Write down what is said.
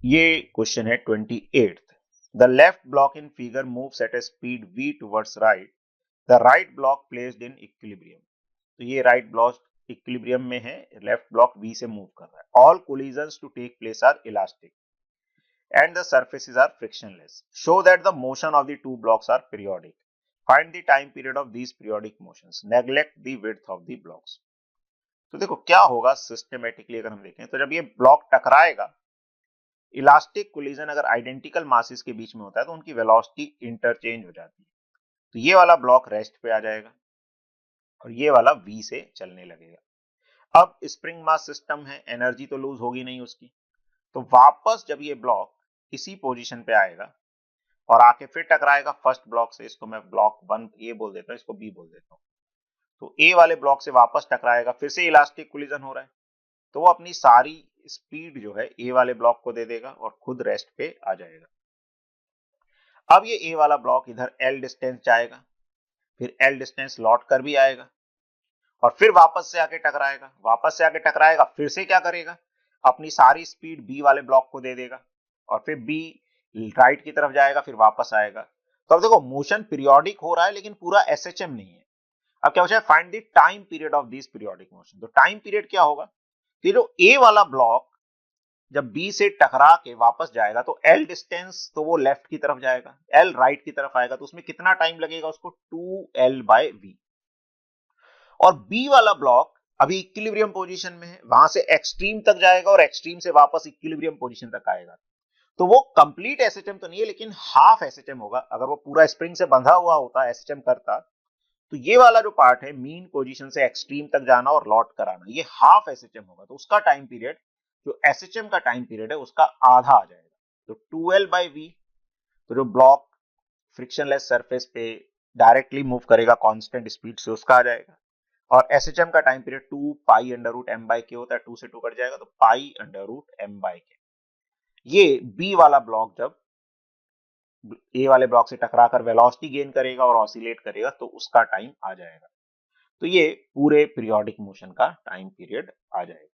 ये क्वेश्चन है 28th। The left block in figure moves at a speed v towards right, the right block placed in equilibrium. तो ये right block equilibrium में है, left block v से move कर रहा है। All collisions to take place are elastic and the surfaces are frictionless. Show that the motion of the two blocks are periodic. Find the time period of these periodic motions. Neglect the width of the blocks. तो देखो क्या होगा systematically अगर हम देखें तो जब ये ब्लॉक टकराएगा, इलास्टिक कोलिजन अगर आइडेंटिकल मासेस के बीच में होता है तो उनकी वेलोसिटी इंटरचेंज हो जाती है। तो ये वाला ब्लॉक रेस्ट पे आ जाएगा और ये वाला v से चलने लगेगा। अब स्प्रिंग मास सिस्टम है, एनर्जी तो लूज होगी नहीं उसकी, तो वापस जब ये ब्लॉक इसी पोजीशन पे आएगा और आके फिर टकराएगा फर्स्ट ब्लॉक से, इसको मैं ब्लॉक 1 ए बोल देता हूँ, इसको बी बोल देता हूँ। तो ए वाले ब्लॉक से वापस टकराएगा, फिर से इलास्टिक कोलिजन हो रहा है, तो वो अपनी सारी स्पीड जो है ए वाले ब्लॉक को दे देगा और खुद रेस्ट पे आ जाएगा। अब ये ए वाला ब्लॉक इधर एल डिस्टेंस जाएगा, फिर एल डिस्टेंस लौट कर भी आएगा और फिर वापस से आके टकराएगा, वापस से आके टकराएगा, फिर से क्या करेगा, अपनी सारी स्पीड बी वाले ब्लॉक को दे देगा और फिर बी राइट की तरफ जाएगा, फिर वापस आएगा। तो अब देखो मोशन पीरियोडिक हो रहा है लेकिन पूरा एसएचएम नहीं है। अब क्या पूछा है, find the time period of this periodic motion. तो टाइम पीरियड क्या होगा कि जो ए वाला ब्लॉक जब बी से टकरा के वापस जाएगा तो एल डिस्टेंस तो वो लेफ्ट की तरफ जाएगा, एल राइट की तरफ आएगा, तो उसमें कितना टाइम लगेगा उसको, 2l/v। और बी वाला ब्लॉक अभी इक्विलिब्रियम पोजीशन में है, वहां से एक्सट्रीम तक जाएगा और एक्सट्रीम से वापस इक्विलिब्रियम पोजीशन तक आएगा। तो वो कंप्लीट एसएचएम तो नहीं है लेकिन हाफ एसएचएम होगा। अगर वो पूरा स्प्रिंग से बंधा हुआ होता, एसएचएम करता, तो ये वाला जो पार्ट है मीन पोजीशन से एक्सट्रीम तक जाना और लौट कर आना, ये हाफ एसएचएम होगा। तो उसका टाइम पीरियड, जो एसएचएम का टाइम पीरियड है, उसका आधा आ जाएगा। तो 2l/v, तो जो ब्लॉक फ्रिक्शनलेस सरफेस पे डायरेक्टली मूव करेगा कांस्टेंट स्पीड से, उसका आ जाएगा। और एसएचएम का टाइम पीरियड 2π√m/k होता है, 2 से 2 कट जाएगा तो π√m/k। ये बी वाला ब्लॉक जब ए वाले ब्लॉक से टकराकर वेलोसिटी गेन करेगा और ऑसिलेट करेगा तो उसका टाइम आ जाएगा। तो ये पूरे पीरियोडिक मोशन का टाइम पीरियड आ जाएगा।